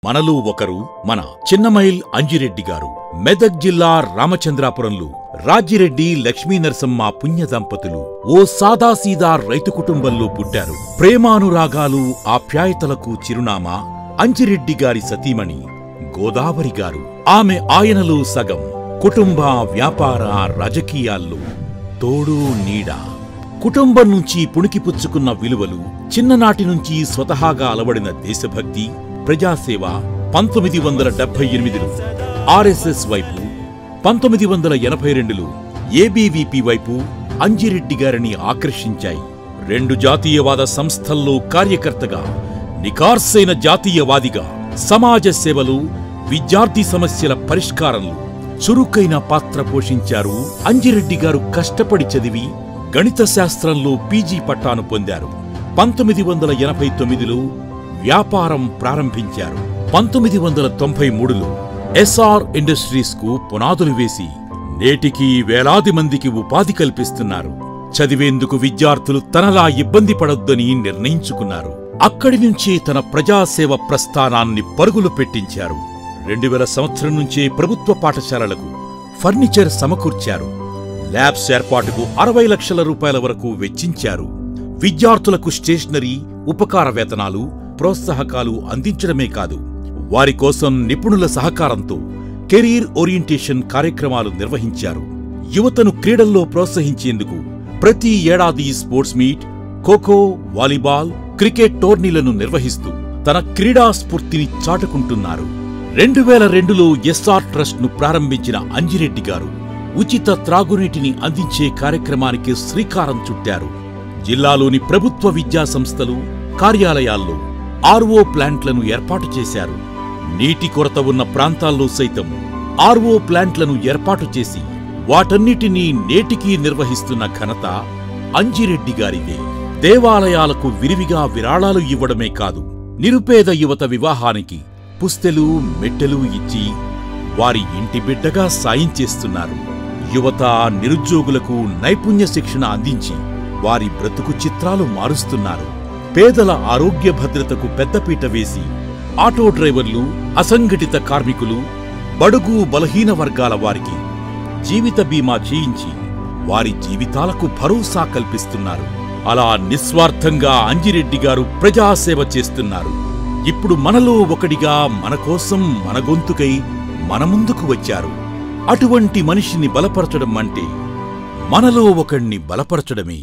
మనలో ఒకరు మన చిన్నమైల్ అంజిరెడ్డి గారు. మెదక్ జిల్లా రామచంద్రాపురంలో రాజిరెడ్డి లక్ష్మీనరసమ్మ పుణ్య దంపతులు ఓ సాదాసీదా రైతు కుటుంబంలో పుట్టారు. ప్రేమానురాగాలు ఆప్యాయతలకు చిరునామా అంజిరెడ్డి గారి సతీమణి గోదావరి గారు. ఆమె ఆయనలో సగం. కుటుంబ వ్యాపార రాజకీయాల్లో తోడు నీడ. కుటుంబం నుంచి పుణికిపుచ్చుకున్న విలువలు, చిన్ననాటి నుంచి స్వతహాగా అలవడిన దేశభక్తి, ప్రజాసేవ 1978లో ఆర్ఎస్ఎస్ వైపు, 1982లో ఏబీవీపీ వైపు అంజిరెడ్డి గారిని ఆకర్షించాయి. 2 జాతీయవాద సంస్థల్లో కార్యకర్తగా, నికార్సైన జాతీయవాదిగా సమాజ సేవలు, విద్యార్థి సమస్యల పరిష్కారంలో చురుకైన పాత్ర పోషించారు. అంజిరెడ్డి గారు కష్టపడి చదివి గణిత శాస్త్రంలో పీజీ పట్టాను పొందారు. 1989లో వ్యాపారం ప్రారంభించారు. 1993లో ఎస్ఆర్ ఇండస్ట్రీస్ కు పునాదులు వేసి నేటికి వేలాది మందికి ఉపాధి కల్పిస్తున్నారు. చదివేందుకు విద్యార్థులు తనలా ఇబ్బంది పడొద్దని నిర్ణయించుకున్నారు. అక్కడి నుంచే తన ప్రజాసేవ ప్రస్థానాన్ని పరుగులు పెట్టించారు. 2000 సంవత్సరం నుంచే ప్రభుత్వ పాఠశాలలకు ఫర్నిచర్ సమకూర్చారు. ల్యాబ్స్ ఏర్పాటుకు 60 లక్షల రూపాయల వరకు వెచ్చించారు. విద్యార్థులకు స్టేషనరీ, ఉపకార వేతనాలు, ప్రోత్సాహకాలు అందించడమే కాదు, వారి కోసం నిపుణుల సహకారంతో కెరీర్ ఓరియంటేషన్ కార్యక్రమాలు నిర్వహించారు. యువతను క్రీడల్లో ప్రోత్సహించేందుకు ప్రతి ఏడాది sports meet, kho kho, volleyball, cricket టోర్నీలను నిర్వహిస్తూ తన క్రీడా స్ఫూర్తిని చాటుకుంటున్నారు. 2002లో ఎస్ఆర్ ట్రస్ట్ ను ప్రారంభించిన అంజిరెడ్డి గారు ఉచిత త్రాగునీటిని అందించే కార్యక్రమానికి శ్రీకారం చుట్టారు. జిల్లాలోని ప్రభుత్వ విద్యా సంస్థలు, కార్యాలయాల్లో ఆర్ఓ ప్లాంట్లను ఏర్పాటు చేశారు. నీటి కొరత ఉన్న ప్రాంతాల్లో సైతం ఆర్ఓ ప్లాంట్లను ఏర్పాటు చేసి వాటన్నిటినీ నేటికీ నిర్వహిస్తున్న ఘనత అంజిరెడ్డి గారిదే. దేవాలయాలకు విరివిగా విరాళాలు ఇవ్వడమే కాదు, నిరుపేద యువత వివాహానికి పుస్తెలు, మెట్టెలు ఇచ్చి వారి ఇంటి బిడ్డగా సాయం చేస్తున్నారు. యువత, నిరుద్యోగులకు నైపుణ్య శిక్షణ అందించి వారి బ్రతుకు చిత్రాలు మారుస్తున్నారు. పేదల ఆరోగ్య భద్రతకు పెద్దపీట వేసి ఆటో డ్రైవర్లు, అసంఘటిత కార్మికులు, బడుగు బలహీన వర్గాల వారికి జీవిత బీమా చేయించి వారి జీవితాలకు భరోసా కల్పిస్తున్నారు. అలా నిస్వార్థంగా అంజిరెడ్డి గారు ప్రజాసేవ చేస్తున్నారు. ఇప్పుడు మనలో ఒకడిగా మన కోసం, మన గొంతుకై మన ముందుకు వచ్చారు. అటువంటి మనిషిని బలపరచడం అంటే మనలో ఒకణ్ణి బలపరచడమే.